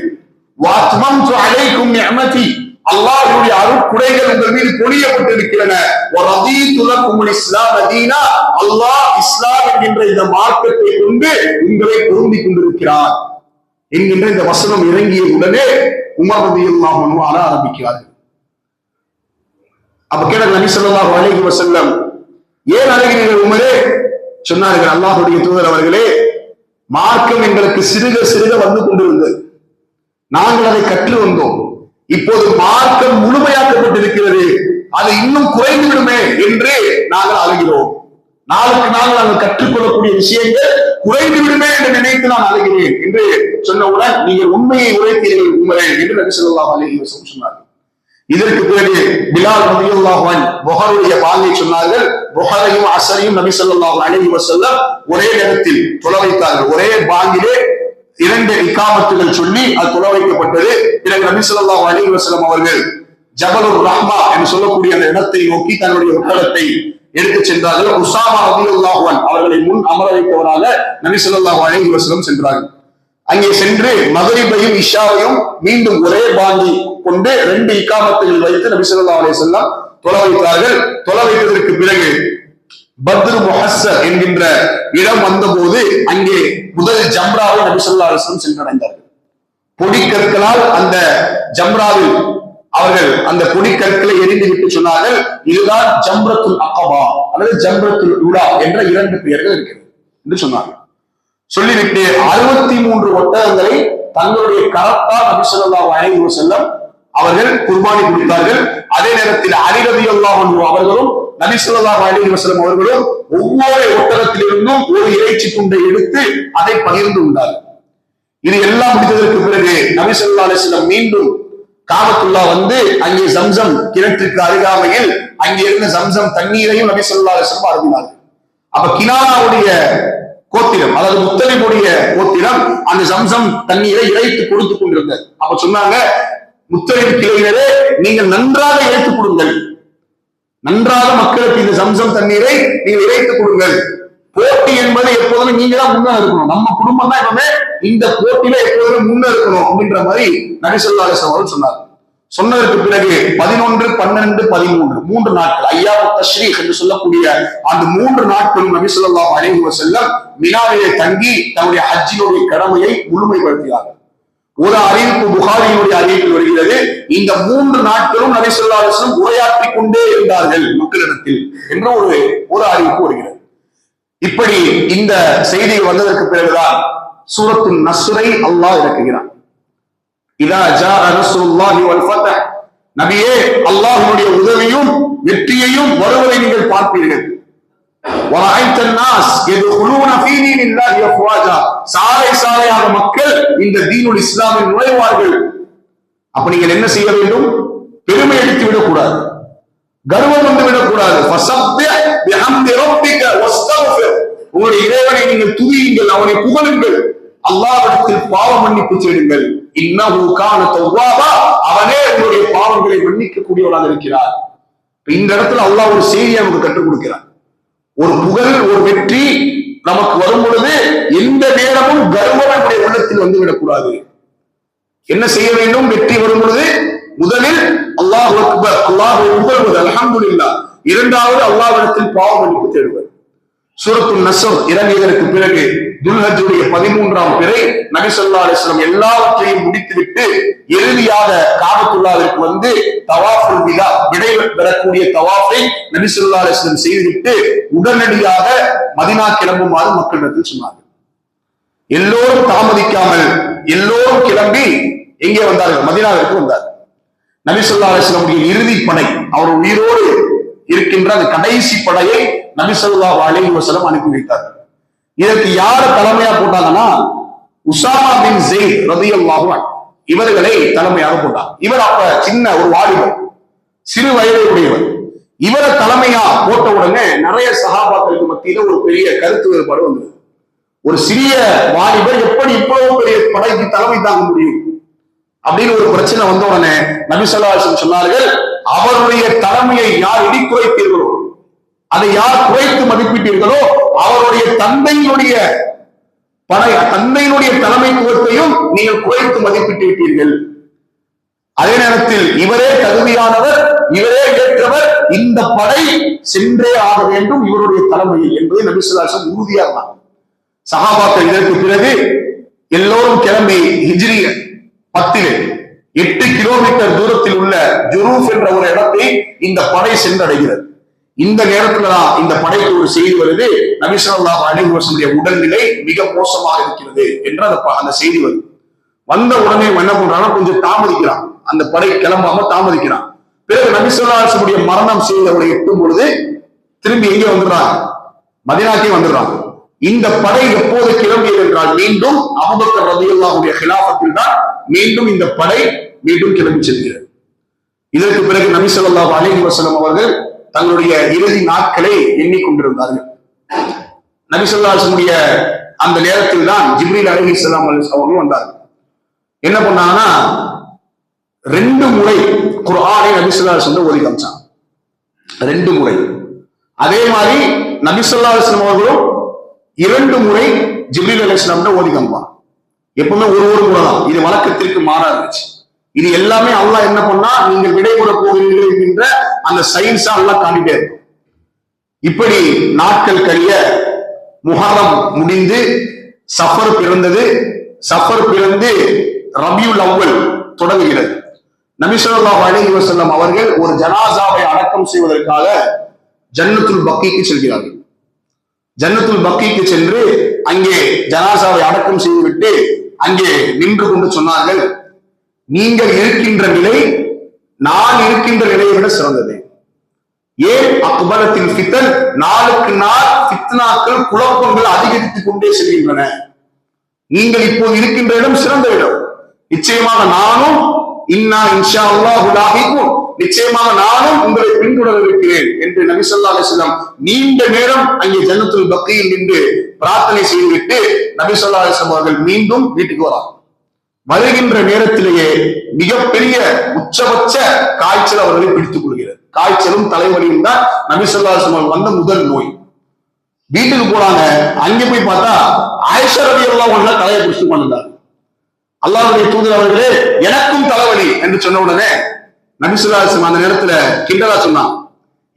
வஅத்மம்து அலைக்கும் நிஅமதி, அல்லாஹ்வுடைய அருட்குடைகள் உங்கள் மீது பொழியப்பட்டிருக்கின்றன. வரதீது லக்குமுல் இஸ்லாம தீனா, அல்லாஹ் இஸ்லாம் என்கின்ற இந்த மார்க்கத்தை கொண்டு உங்களை பொருந்திக் கொண்டிருக்கிறார் என்கின்ற இந்த வசனம் இறங்கிய உடனே உமர் ரலியல்லாஹு அன்ஹு அழ ஆரம்பிக்கிறார்கள். அப்ப கேட்ட நபி ஸல்லல்லாஹு அலைஹி வஸல்லம், ஏன் அழுகிறீர்கள் உமரே? சொன்னார்கள், அல்லாஹ்வுடைய தூதர் அவர்களே, மார்க்கம் எங்களுக்கு சிறுக சிறுக வந்து கொண்டிருந்தது, நாங்கள் அதை கற்று வந்தோம், இப்போது மார்க்கம் முழுமையாக்கப்பட்டிருக்கிறது, அது இன்னும் குறைந்து விடுமே என்று நாங்கள் அழுகிறோம். நாளுக்கு நாள் நாங்கள் கற்றுக்கொள்ளக்கூடிய விஷயங்கள் குறைந்து விடுமே என்று நினைத்து நான் அழுகிறேன் என்று சொன்னவுடன், நீங்கள் உண்மையை உரைத்தீர்கள் உமரே என்று நபி ஸல்லல்லாஹு அலைஹி வஸல்லம் சொன்னார்கள். இதற்கு பிறகு பிலால் ரலியல்லாஹு அன்ஹு புகாரியுடைய பாங்கை சொன்னார்கள். புகாரையும் அஸரையும் நபி ஸல்லல்லாஹு அலைஹி வஸல்லம் ஒரே நேரத்தில் தொழ வைத்தார்கள். ஒரே பாங்கிலே 2 இகாமத்துகள் சொல்லி அது தொழ வைக்கப்பட்டது. பிறகு நபி ஸல்லல்லாஹு அலைஹி வஸல்லம் அவர்கள் ஜபலுர் ரஹ்மா என்று சொல்லக்கூடிய அந்த இடத்தை நோக்கி தன்னுடைய ஒட்டகத்தை எடுத்துச் சென்றார்கள். உஸாமா ரலியல்லாஹு அன்ஹு அவர்களை முன் அமர வைத்தவராக நபி ஸல்லல்லாஹு அலைஹி வஸல்லம் சென்றார்கள். அங்கே சென்று மக்ரிபையும் இஷாவையும் மீண்டும் ஒரே பாங்கி கொண்டு 2 இகாமத்துகள் வைத்து நபி ஸல்லல்லாஹு அலைஹி வஸல்லம் தொழ வைத்தார்கள். தொழ வைத்ததற்கு பிறகு பத்ரு முஹஸ்ஸர் என்கின்ற இடம் வந்தபோது அங்கே முதல் ஜம்ராவை நபி ஸல்லல்லாஹு அலைஹி வஸல்லம் சென்றடைந்தார்கள். பொடிக்கற்களால் அந்த ஜம்ராவில் அவர்கள் அந்த பொடிக்கற்களை எரிந்து விட்டு சொன்னார்கள், இதுதான் ஜம்ரத்துல் அகபா அல்லது ஜம்ரத்துல் உலா என்ற 2 பெயர்கள் இருக்கிறது என்று சொன்னார்கள். சொல்லிவிட்டு 63 ஒட்டகங்களை தங்களுடைய கரத்தால் நபி ஸல்லல்லாஹு அலைஹி வஸல்லம் அவர்கள் குர்பானி கொடுத்தார்கள். அதே நேரத்தில் அலி ரலியல்லாஹு அன்ஹு அவர்களும் நபி ஸல்லல்லாஹு அலைஹி வஸல்லம் அவர்களும் ஒவ்வொரு ஒட்டகத்திலிருந்தும் ஒரு இறைச்சி துண்டை எடுத்து அதை பகிர்ந்து உண்டார்கள். இது எல்லாம் முடித்ததற்கு பிறகு நபி ஸல்லல்லாஹு அலைஹி வஸல்லம் மீண்டும் காபத்துல்லா வந்து அங்கே ஜம்சம் கிணற்றுக்கு அருகாமையில் அங்கே இருந்த ஜம்சம் தண்ணீரையும் நபி ஸல்லல்லாஹு அலைஹி வஸல்லம் அருந்தினார்கள். அப்ப கினானாவுடைய கோத்திரம், அதாவது முத்தலிபுடைய கோத்திரம் அந்த ஜம்சம் தண்ணீரை இறைத்து கொடுத்து கொண்டிருந்தது. அப்ப சொன்னாங்க, முத்தலிப் கிளையினரே, நீங்கள் நன்றாக இறைத்து கொடுங்கள், நன்றாக மக்களுக்கு இந்த ஜம்சம் தண்ணீரை நீங்கள் இறைத்து கொடுங்கள். போட்டி என்பது எப்போதுமே நீங்க தான் முன்னே இருக்கணும், நம்ம குடும்பம் தான் எப்பவுமே இந்த போட்டியில எப்போதுமே முன்னே இருக்கணும் அப்படின்ற மாதிரி நபி ஸல்லல்லாஹு அலைஹி வஸல்லம் சொன்னார். சொன்னதற்கு பிறகு 11, 12, 13 3 நாட்கள் ஐயாமு தஷ்ரீக் என்று சொல்லக்கூடிய அந்த 3 நாட்களும் நபி ஸல்லல்லாஹு அலைஹி வஸல்லம் மினாவிலே தங்கி தன்னுடைய ஹஜ்ஜினுடைய கடமையை முழுமைப்படுத்தினார்கள். ஒரு அறிவிப்பு புகாரியினுடைய அறிவிப்பில் வருகிறது, இந்த 3 நாட்களும் நபி ஸல்லல்லாஹு அலைஹி வஸல்லம் உரையாற்றிக் கொண்டே இருந்தார்கள் மக்களிடத்தில் என்ற ஒரு அறிவிப்பு வருகிறது. இப்படி இந்த செய்தி வந்ததற்கு பிறகுதான் சூரத்துன் நஸ்ரை அல்லாஹ் இறக்குகிறான். இதா ஜாஅ நஸ்ருல்லாஹி வல் ஃபத்ஹ், நபியே, அல்லாஹ்வுடைய உதவியும் வெற்றியையும் வருவதை நீங்கள் பார்ப்பீர்கள். வரஐத الناس يدخلون في دين الله افواجا, சாலை சாலையாக மக்கள் இந்த தீனுல் இஸ்லாமில் நுழைவார்கள். அப்ப நீங்கள் என்ன செய்ய வேண்டும்? பெருமை அடித்து விடக்கூடாது, கர்வம் வந்து விடக்கூடாது. ஃபஸப்பிஹ் பிஹம்தி ரப்பிக வஸ்தக்ஃபிர், உங்களுடைய இறைவனை நீங்கள் துதியுங்கள், அவனை புகழுங்கள், அல்லாஹ்விடத்தில் பாவ மன்னிப்பு தேடுங்கள். இன்னஹு கான தவ்வாபா, அவனே உங்களுடைய பாவங்களை மன்னிக்க கூடியவராக இருக்கிறார். இந்த இடத்துல அல்லாஹ் ஒரு செய்தியை நமக்கு கற்றுக் கொடுக்கிறார். ஒரு புகழ், ஒரு வெற்றி நமக்கு வரும் பொழுது எந்த நேரமும் கர்வம் நம்முடைய உள்ளத்தில் வந்து விடக்கூடாது. என்ன செய்ய வேண்டும்? வெற்றி வரும் பொழுது முதலில் அல்லாஹ் அக்பர், அல்லாஹ்வை புகழ்வது, அல்ஹம்துலில்லாஹ். இரண்டாவது அல்லாஹ்விடத்தில் பாவ மன்னிப்பு தேடுவது. சூரத்துன் நஸ்ர் இறங்கியதற்கு பிறகு துல்ஹஜ்ஜுடைய 13ஆம் பிறை நபி ஸல்லல்லாஹு அலைஹி வஸல்லம் எல்லாவற்றையும் முடித்துவிட்டு இறுதியாக காபத்துல்லாஹ்விற்கு வந்து தவாஃபுல் விதா, விடை பெறக்கூடிய தவாஃபை நபி ஸல்லல்லாஹு அலைஹி வஸல்லம் செய்துவிட்டு உடனடியாக மதீனா கிளம்புமாறு மக்களிடத்தில் சொன்னார்கள். எல்லோரும் தாமதிக்காமல் எல்லோரும் கிளம்பி எங்கே வந்தார்கள்? மதீனாவிற்கு வந்தார்கள். நபி ஸல்லல்லாஹு அலைஹி வஸல்லம் இறுதி படை, அவர் உயிரோடு இருக்கின்ற அந்த கடைசி படையை நபி ஸல்லல்லாஹு அலைஹி வஸல்லம் அனுப்பி வைத்தார். இதற்கு யார தலைமையா போட்டாங்கன்னா உசாமா பின் ஸெய்த் ரலியல்லாஹு அன்ஹு இவர்களை தலைமையாக போட்டார். இவர் அப்ப சின்ன ஒரு வாலிபர், சிறு வயதை உடையவர். இவரை தலைமையா போட்ட உடனே நிறைய சஹாபாக்களுக்கு மத்தியில ஒரு பெரிய கருத்து வேறுபாடு வந்தது. ஒரு சிறிய வாலிபர் எப்படி இவ்வளவு பெரிய படைக்கு தலைமை தாங்க முடியும் அப்படின்னு ஒரு பிரச்சனை வந்த உடனே நபி ஸல்லல்லாஹு அலைஹி வஸல்லம் சொன்னார்கள், அவருடைய தலைமையை யார் இடிக்குறைத்தீர்களோ, அதை யார் குறைத்து மதிப்பிட்டீர்களோ, அவருடைய தந்தையினுடைய தலைமைத்துவத்தையும் நீங்கள் குறைத்து மதிப்பிட்டு விட்டீர்கள். அதே நேரத்தில் இவரே தகுதியானவர், இவரே ஏற்றவர், இந்த படை சென்றே ஆக வேண்டும் இவருடைய தலைமையில் என்பதை நபி ஸல்லல்லாஹு அலைஹி வஸல்லம் உறுதியா இருந்தாங்க. சஹாபாக்கள் இதற்கு பிறகு எல்லோரும் கிளம்பி ஹிஜ்ரி 10 8 கிலோமீட்டர் தூரத்தில் உள்ள ஜுரூஃப் என்ற ஒரு இடத்தை இந்த படை சென்றடைகிறது. இந்த நேரத்துல தான் இந்த படைக்கு ஒரு செய்தி வருது, நபி ஸல்லல்லாஹு அலைஹி வஸல்லம் உடல்நிலை மிக மோசமாக இருக்கிறது என்ற அந்த செய்தி வருது. வந்த உடனே என்ன பண்றாங்க, கொஞ்சம் தாமதிக்கிறான், அந்த படை கிளம்பாம தாமதிக்கிறான். பிறகு நபி ஸல்லல்லாஹு அலைஹி வஸல்லம் மரணம் செய்தவரை எட்டும் பொழுது திரும்பி எங்கே வந்துடுறாங்க, மதீனாக்கே வந்துடுறாங்க. இந்த படை எப்போது கிளம்பியது என்றால் மீண்டும் அபூபக்கர் ரலியல்லாஹுடைய ஹிலாஃபத்தில் தான் மீண்டும் இந்த படை மீண்டும் கிளம்பி செல்கிறது. இதற்கு பிறகு நபி ஸல்லல்லாஹு அலைஹி வஸல்லம் அவர்கள் தங்களுடைய இறுதி நாட்களை எண்ணிக்கொண்டிருந்தார்கள். நபி ஸல்லல்லாஹு அலைஹி வஸல்லம் அந்த நேரத்தில் தான் ஜிப்ரீல் அலைஹிஸ்ஸலாம் அவர்கள் வந்தார்கள். என்ன பண்ணாங்கன்னா 2 முறை குர்ஆனை நபி ஸல்லல்லாஹு அலைஹி வஸல்லம் ஓதி காமிச்சாங்க, 2 முறை. அதே மாதிரி நபி ஸல்லல்லாஹு அலைஹி வஸல்லம் அவர்களும் 2 முறை ஜிப்ரீல் அலைஹிஸ்ஸலாம் ஓதி காமிப்பாங்க. எப்பவுமே ஒரு முறை தான், இது வழக்கத்திற்கு மாறா இருந்துச்சு. இது எல்லாமே அல்லாஹ் என்ன பண்ணா, நீங்கள் விடைபெற போகிறீர்கள் என்கின்ற அந்த சயின்ஸா அல்லாஹ் காட்டிட்டே இருக்கும். இப்படி நாட்கள் கழிய முஹர்ரம் முடிந்து சஃபர் பிறந்தது. சஃபர் பிறந்து ரபியுல் அவ்வல் தொடங்குகிறது. நபி ஸல்லல்லாஹு அலைஹி வஸல்லம் அவர்கள் ஒரு ஜனாசாவை அடக்கம் செய்வதற்காக ஜன்னத்துல் பக்கீக்கு செல்கிறார்கள். ஜன்னத்துல் பக்கீக்கு சென்று அங்கே ஜனாசாவை அடக்கம் செய்துவிட்டு அங்கே நின்று கொண்டு சொன்னார்கள், நீங்கள் இருக்கின்ற நிலை நான் இருக்கின்ற நிலையை விட சிறந்தது. ஏன் அக்பரத்தில் ஃபித்ன், நாளுக்கு நாள் ஃபித்னாக்கள் குழப்பங்கள் அதிகரித்துக் கொண்டே செல்கின்றன. நீங்கள் இப்போது இருக்கின்ற இடம் சிறந்த இடம். நிச்சயமாக நானும் இன்ஷா அல்லாஹு லாஹிகும், நிச்சயமாக நானும் உங்களை பின்தொடர இருக்கிறேன் என்று நபி ஸல்லல்லாஹு அலைஹி வஸல்லம் நீண்ட நேரம் அங்கே ஜன்னத்துல் பக்கீயில் நின்று பிரார்த்தனை செய்துவிட்டு நபி ஸல்லல்லாஹு அலைஹி வஸல்லம் அவர்கள் மீண்டும் வீட்டுக்கு வராங்க. வருகின்ற நேரத்திலேயே மிகப்பெரிய உச்சபட்ச காய்ச்சல் அவர்களை பிடித்துக் கொள்கிறது. காய்ச்சலும் தலைவலியும் தான் நபி ஸல்லல்லாஹு அலைஹி வஸல்லம் வந்த முதல் நோய். வீட்டுக்கு போறாங்க, அங்கே போய் பார்த்தா ஆயிஷா ரலியல்லாஹு அன்ஹா தலையை பிடிச்சு கொண்டாங்க. அல்லாஹ்வுடைய தூதர் அவர்களே எனக்கும் தலைவலி என்று சொன்ன உடனே நபி ஸல்லல்லாஹு அலைஹி வஸல்லம் அந்த நேரத்துல கிண்டலா சொன்னாங்க.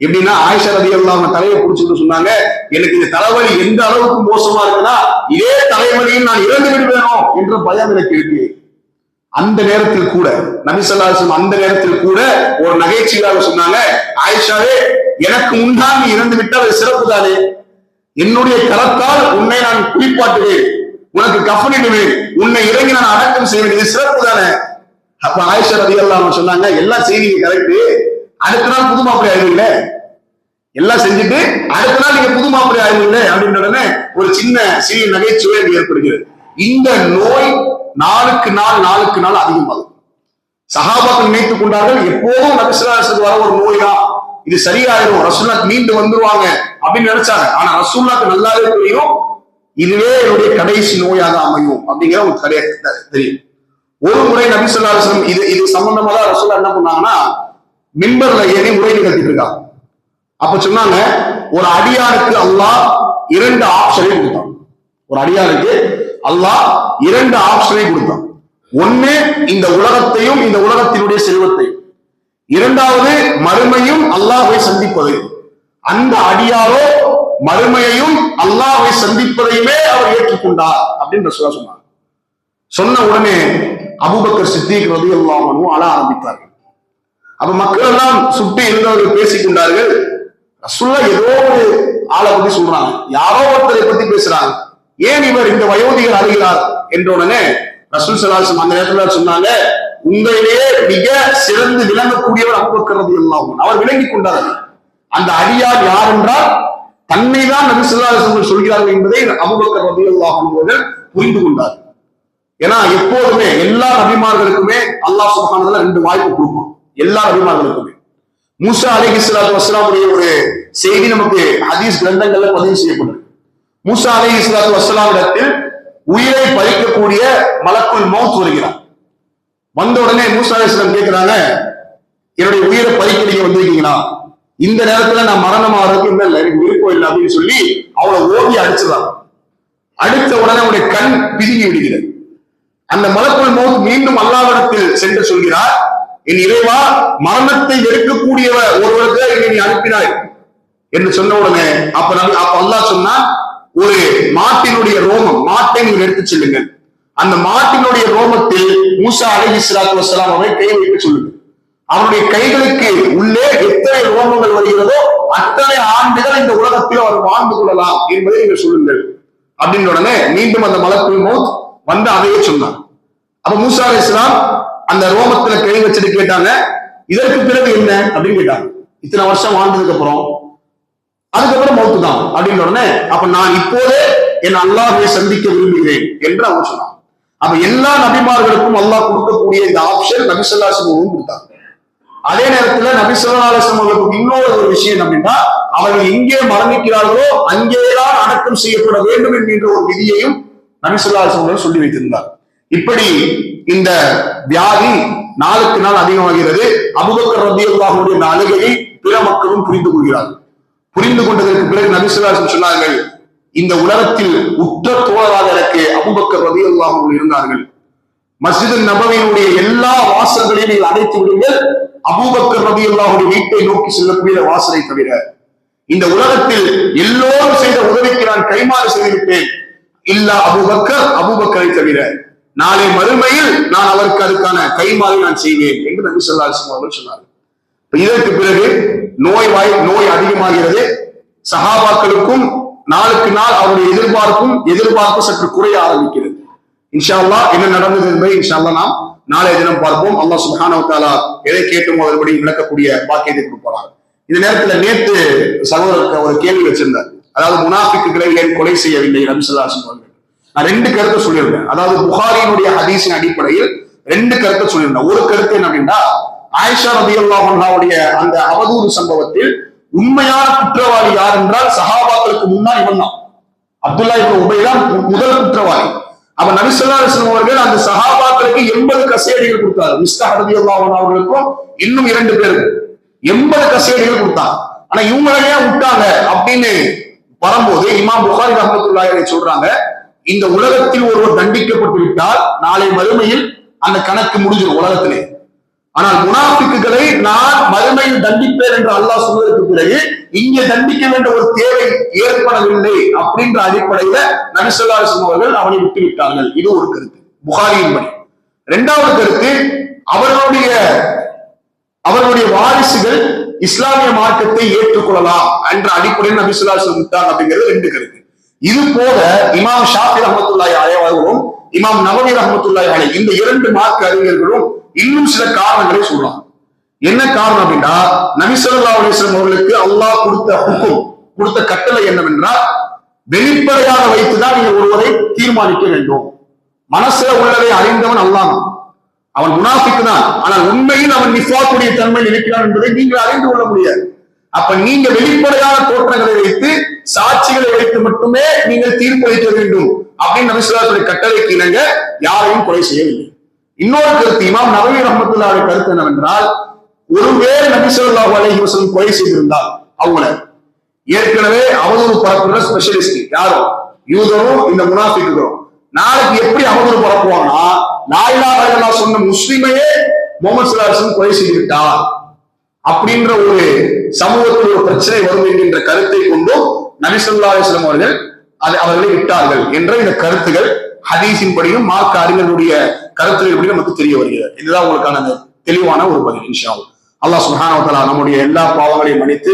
எப்படின்னா ஆயிஷா ரலியல்லாஹு அன்ஹா தலையை பிடிச்சிட்டு சொன்னாங்க, எனக்கு இந்த தலைவலி எந்த அளவுக்கு மோசமா இருக்குன்னா இதே தலைவலியில் நான் இறந்து விடுவேனோ என்ற பயம் எனக்கு இருக்கு. அந்த நேரத்தில் கூட நபி ஸல்லல்லாஹு அலைஹி வஸல்லம் அந்த நேரத்தில் கூட ஒரு நகைச்சுவையாக சொன்னாங்க, ஆயிஷாவே எனக்கு முன்னால் நீ இறந்து விட்டால் அது சிறப்பு தானே, என்னுடைய கரத்தால் உன்னை நான் குளிப்பாட்டுவேன், உனக்கு கஃனிடுவேன், உன்னை இறங்கி நான் அடக்கம் செய்வேன், இது சிறப்பு தானே. அப்ப ஆயிஷா ரலியல்லாஹு அன்ஹா சொன்னாங்க, எல்லாம் செய்திங்க கரெக்ட், அடுத்த நாள் புது மாப்பிள்ளை ஆயிடுவீங்களே, எல்லாம் செஞ்சுட்டு அடுத்த நாள் நீங்க புது மாப்பிள்ளை ஆயிடுவீங்களே அப்படின்ற உடனே ஒரு சிறிய நகைச்சுவை ஏற்படுகிறது. இந்த நோய் நாளுக்கு நாள் அதிகமாகும். சஹாபாக்கள் நினைத்துக் கொண்டார்கள், எப்போதும் நபி ஸல்லல்லாஹு அலைஹி வஸல்லம் வர ஒரு நோய் தான், இது சரியாயிரும், ரசூலுல்லாஹ் மீண்டு வந்துருவாங்க அப்படின்னு நினைச்சாங்க. ஆனா ரசூலுல்லாஹ்க்கு நல்லாவே தெரியும், இதுவே என்னுடைய கடைசி நோயாக அமையும் அப்படிங்கிற ஒரு தெரியும். ஒரு முறை நபி ஸல்லல்லாஹு அலைஹி வஸல்லம் இது சம்பந்தமா தான் ரசூலுல்லாஹ் என்ன பண்ணாங்கன்னா மிம்பர்ல ஏறி உரை நிகழ்த்திட்டு இருக்காங்க. அப்ப சொன்னாங்க, ஒரு அடியாருக்கு அல்லாஹ் 2 ஆப்ஷனை கொடுத்தான். ஒரு அடியாருக்கு அல்லாஹ் 2 ஆப்ஷனை கொடுத்தான். ஒண்ணு இந்த உலகத்தையும் இந்த உலகத்தினுடைய செல்வத்தையும், 2வது மறுமையும் அல்லாஹ்வை சந்திப்பதை. அந்த அடியாரோ மறுமையையும் அல்லாஹ்வை சந்திப்பதையுமே அவர் ஏற்றுக்கொண்டார் அப்படின்னு ரசூலுல்லாஹ் சொன்னாங்க. சொன்ன உடனே அபூபக்கர் சித்திக் ரலியல்லாஹு அன்ஹு அழ ஆரம்பித்தார்கள். அப்ப மக்கள் எல்லாம் சுட்டி இருந்தவர்கள் பேசிக் கொண்டார்கள், ரசூலுல்லாஹ் ஏதோ ஒரு ஆளை பத்தி சொல்றாங்க, யாரோ ஒருத்தரை பத்தி பேசுறாங்க, ஏன் இவர் இந்த வயோதிகர் அழுகிறார் என்ற உடனே ரசூல் ஸல்லல்லாஹு அலைஹி வஸல்லம் அந்த நேரத்துல சொன்னாங்க, உங்களிலேயே மிக சிறந்து விளங்கக்கூடியவர் அபூபக்கர் ரலியல்லாஹு அன்ஹு. அவர் விளங்கிக் கொண்டார். அந்த அடியார் யார் என்றால் தன்னை தான் நபி ஸல்லல்லாஹு அலைஹி வஸல்லம் சொல்கிறார்கள் என்பதை அபூபக்கர் ரலியல்லாஹு அன்ஹு அவர்கள் புரிந்து கொண்டார். ஏன்னா எப்போதுமே எல்லா நபிமார்களுக்குமே அல்லாஹ் சுப்ஹானஹு வ தஆலா 2 வாய்ப்பு கொடுப்பான். எல்லா நபிமார்களுக்குமே. மூசா அலைஹிஸ்ஸலாத்து வஸ்ஸலாமுடைய ஒரு செய்தி நமக்கு ஹதீஸ் கிரந்தங்கள்ல பதிவு செய்யப்பட்டிருக்கு. மூசா அலைஹிஸ்ஸலாத்து வஸ்ஸலாமிடத்தில் உயிரை பறிக்கக்கூடிய மலக்குல் மௌத் வருகிறார். வந்த உடனே மூசா அலைஹிஸ்ஸலாம் கேட்கிறாங்க, என்னுடைய உயிரை பறிக்க நீங்க வந்திருக்கீங்களா? இந்த நேரத்துல நான் மரணமாகிறதுக்கு இல்லை, எனக்கு விருப்பம் இல்லை அப்படின்னு சொல்லி அவளை ஓடி அடிச்சிடறாங்க. அடித்த உடனே அவனுடைய கண் பிதுங்கி விடுகிறது. அந்த மலக்குல் மௌத் மீண்டும் அல்லாஹ்விடத்தில் சென்று சொல்கிறார், என் இறைவா, மரணத்தை வெறுக்கக்கூடிய ஒருவருக்கு என்னை நீ அனுப்பினாய் என்று சொன்ன உடனே அப்ப அல்லாஹ் சொன்னா, ஒரு மாட்டினுடைய ரோமம், மாட்டை நீங்க எடுத்து செல்லுங்கள். அந்த மாட்டினுடைய ரோமத்தில் மூசா அலைஹிஸ்ஸலாத்து வஸ்ஸலாம் அவரை கை வைக்க சொல்லுங்க. அவருடைய கைகளுக்கு உள்ளே எத்தனை ரோமங்கள் வருகிறதோ அத்தனை ஆண்டுகள் இந்த உலகத்தில் அவர் வாழ்ந்து கொள்ளலாம் என்பதை நீங்கள் சொல்லுங்கள் அப்படின்ற உடனே மீண்டும் அந்த மலக்குல் மௌத் வந்து அதையே சொன்னார். அப்ப மூசா அலைஹிஸ்ஸலாம் அந்த ரோமத்துல கை வச்சுட்டு கேட்டாங்க, இதற்கு பிறகு என்ன அப்படின்னு கேட்டாங்க. இத்தனை வருஷம் வாழ்ந்ததுக்கு அப்புறம் அதுக்கப்புறம் மௌத்து தான் அப்படின்ற உடனே அப்ப நான் இப்போதே என் அல்லாஹ்வை சந்திக்க விரும்புகிறேன் என்று அவங்க சொன்னாங்க. அப்ப எல்லா நபிமார்களுக்கும் அல்லாஹ் கொடுக்கக்கூடிய இந்த ஆப்ஷன் நபி ஸல்லல்லாஹு அலைஹி வஸல்லம் கொடுத்தாங்க. அதே நேரத்துல நபி ஸல்லல்லாஹு அலைஹி வஸல்லம் அவர்களுக்கு இன்னொரு ஒரு விஷயம் அப்படின்னா, அவர்கள் எங்கே மரணிக்கிறார்களோ அங்கேதான் அடக்கம் செய்யப்பட வேண்டும் என்கின்ற ஒரு விதியையும் நபி ஸல்லல்லாஹு அலைஹி வஸல்லம் சொல்லி வைத்திருந்தார். இப்படி இந்த வியாதி நாளுக்கு நாள் அதிகமாகிறது. அபூபக்கர் ரலியல்லாஹு அன்ஹு இந்த அழுகையை பிற மக்களும் புரிந்து கொள்கிறார்கள். புரிந்து கொண்டதற்கு பிறகு நபி ஸல்லல்லாஹு அலைஹி வஸல்லம் சொன்னார்கள், இந்த உலகத்தில் உற்ற தோழராக எனக்கு அபூபக்கர் ரலியல்லாஹு அன்ஹு இருந்தார்கள். மஸ்ஜித் நபவியினுடைய எல்லா வாசல்களையும் நீங்கள் அடைத்து விடுங்கள், அபூபக்கர் ரலியல்லாஹு அன்ஹு வீட்டை நோக்கி செல்லக்கூடிய வாசலை தவிர. இந்த உலகத்தில் எல்லோரும் செய்த உதவிக்கு நான் கைமாறு செய்திருப்பேன், இல்லா அபூபக்கர், அபூபக்கரை தவிர. நாளை மறுமையில் நான் அவருக்கு அதுக்கான கைமாறி நான் செய்வேன் என்று நபி ஸல்லல்லாஹு அலைஹி வஸல்லம் அவர்கள் சொன்னார்கள். இதற்கு பிறகு நோய் அதிகமாகிறது. சஹாபாக்களுக்கும் நாளுக்கு நாள் அவருடைய எதிர்பார்ப்பு சற்று குறைய ஆரம்பிக்கிறது. இன்ஷா அல்லாஹ் என்ன நடந்தது என்பதை இன்ஷா அல்லாஹ் நாம் நாளைய தினம் பார்ப்போம். அல்லாஹ் சுப்ஹானஹு வ தஆலா எதை கேட்டும் அதன்படி விளக்கக்கூடிய பாக்கியத்தை கொடுப்பார். இந்த நேரத்துல நேற்று சகோதரருக்கு ஒரு கேள்வி வச்சிருந்தார். அதாவது முனாஃபிக்குகளை ஏன் கொலை செய்யவில்லை நபி ஸல்லல்லாஹு அலைஹி வஸல்லம். நான் 2 கருத்தை சொல்லியிருந்தேன். அதாவது புகாரியினுடைய ஹதீஸின் அடிப்படையில் 2 கருத்தை சொல்லியிருந்தேன். ஒரு கருத்து என்ன அப்படின்னா, ஆயிஷா ரலியல்லாஹு அன்ஹாவுடைய அந்த அவதூறு சம்பவத்தில் உண்மையான குற்றவாளி யார் என்றால் சஹாபாக்களுக்கு முன்னால் இவன் தான், அப்துல்லா இப்னு உபை தான் முதல் குற்றவாளி. அப்ப நபி ஸல்லல்லாஹு அலைஹி வஸல்லம் அவர்கள் அந்த சஹாபாக்களுக்கு 80 கசேடிகள் கொடுத்தார். மிஸ்தாஹ் ரலியல்லாஹு அன்ஹு அவர்களுக்கும் இன்னும் 2 பேருக்கு 80 கசேடிகள் கொடுத்தாங்க. ஆனா இவங்களையே விட்டாங்க அப்படின்னு வரும்போது இமாம் புகாரி ரஹ்மத்துல்லாஹி அலைஹி சொல்றாங்க, இந்த உலகத்தில் ஒருவர் தண்டிக்கப்பட்டு விட்டால் நாளை மறுமையில் அந்த கணக்கு முடிஞ்சிடும் உலகத்திலே. ஆனால் முனாஃபிக்குகளை நான் மறுமையில் தண்டிப்பேன் என்று அல்லாஹ் சொன்னதற்கு பிறகு இங்கே தண்டிக்க வேண்டிய ஒரு தேவை ஏற்படவில்லை அப்படின்ற அடிப்படையில நபி ஸல்லல்லாஹு அலைஹி வஸல்லம் அவர்கள் அவனை விட்டு விட்டார்கள். இது ஒரு கருத்து புகாரியின் படி. 2வது கருத்து, அவர்களுடைய வாரிசுகள் இஸ்லாமிய மார்க்கத்தை ஏற்றுக்கொள்ளலாம் என்ற அடிப்படையில் நபி ஸல்லல்லாஹு அலைஹி வஸல்லம் விட்டாங்க அப்படிங்கிறது 2 கருத்து. இது போல இமாம் ஷாஃபி ரஹ்மத்துல்லாஹி அலைஹி அவர்களும் இமாம் நவவி ரஹ்மத்துல்லாஹி அலைஹி இந்த 2 மார்க்க அறிஞர்களும் இன்னும் சில காரணங்களை சொல்றாங்க. என்ன காரணம் அப்படின்னா, நபி ஸல்லல்லாஹு அலைஹி வஸல்லம் அவர்களுக்கு அல்லாஹ் கொடுத்த கட்டளை என்னவென்றால், வெளிப்படையாக வைத்துதான் நீங்கள் ஒருவரை தீர்மானிக்க வேண்டும். மனசுல உள்ளதை அறிந்தவன் அல்லாஹ், அவன் முனாஃபிக் தான், ஆனால் உண்மையில் அவன் நிஃபாக்குடைய தன்மையில் இருக்கிறான் என்பதை நீங்கள் அறிந்து கொள்ள முடியாது. அப்ப நீங்க வெளிப்படையான தோற்றங்களை வைத்து சாட்சிகளை வைத்து மட்டுமே நீங்கள் தீர்ப்பளிக்க வேண்டும் அப்படின்னு நபி ஸல்லல்லாஹு அலைஹி வஸல்லம் கட்டளைக்கு இணங்க யாரையும் கொலை செய்யவில்லை. இன்னொரு கருத்து இமாம் நவவி ரஹ்மத்துல்லாஹி கருத்து என்னவென்றால், ஒருவேளை நபி ஸல்லல்லாஹு அலைஹி வஸல்லம் கொலை செய்திருந்தால் அவங்கள ஏற்கனவே அவதூறு பரப்புற ஸ்பெஷலிஸ்ட் யாரோ யூதரும் இந்த முனாஃபிக்குகளும் நாளைக்கு எப்படி அவதூறு பரப்புவாங்கன்னா, லா இலாஹ இல்லல்லாஹ் சொன்ன முஸ்லிமையே முஹம்மது ஸல்லல்லாஹு அலைஹி வஸல்லம் கொலை செய்து விட்டார் அப்படின்ற ஒரு சமூகத்தில் ஒரு பிரச்சனை வரும் என்கின்ற கருத்தை கொண்டு நபி ஸல்லல்லாஹு அலைஹி வஸல்லம் அவர்கள் அவர்களை விட்டார்கள் என்ற இந்த கருத்துகள் ஹதீஸின் படியும் மார்க்க அறிஞர்களுடைய கருத்துகள் படி நமக்கு தெரிய வருகிறது. இதுதான் உங்களுக்கான தெளிவான ஒரு பதில். இன்ஷா அல்லாஹ் அல்லாஹ் சுப்ஹானஹு வ தஆலா நம்முடைய எல்லா பாவங்களையும் மன்னித்து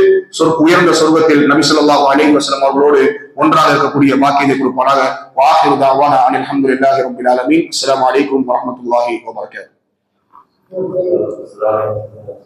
உயர்ந்த சொர்க்கத்தில் நபி ஸல்லல்லாஹு அலைஹி வஸல்லம் அவர்களோடு ஒன்றாக இருக்கக்கூடிய பாக்கியத்தை கொடுப்பானாக. வாஹிரு தஅவானா அனில் ஹம்துலில்லாஹி ரப்பில் ஆலமீன். அஸ்ஸலாமு அலைக்கும் வரஹ்மத்துல்லாஹி வ பரகாத்துஹு.